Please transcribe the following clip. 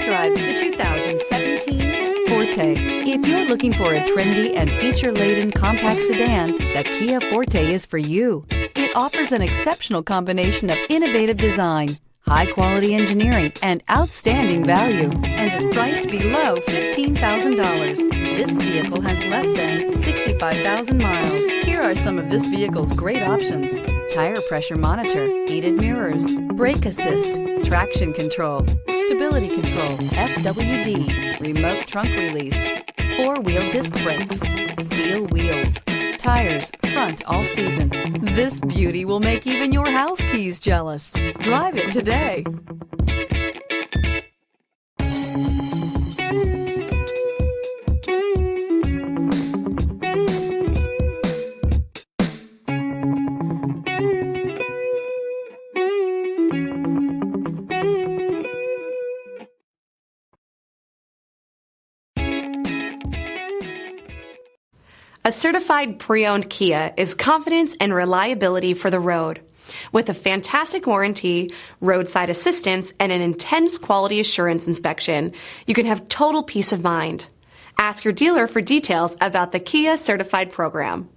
test drive the 2017 Forte. If you're looking for a trendy and feature-laden compact sedan, the Kia Forte is for you. It offers an exceptional combination of innovative design, high-quality engineering, and outstanding value, and is priced below $15,000. This vehicle has less than 65,000 miles. Here are some of this vehicle's great options: tire pressure monitor, heated mirrors, brake assist, traction control, stability control, FWD, remote trunk release, four-wheel disc brakes, steel wheels, tires front all season. This beauty will make even your house keys jealous. Drive it today. A certified pre-owned Kia is confidence and reliability for the road. With a fantastic warranty, roadside assistance, and an intense quality assurance inspection, you can have total peace of mind. Ask your dealer for details about the Kia Certified program.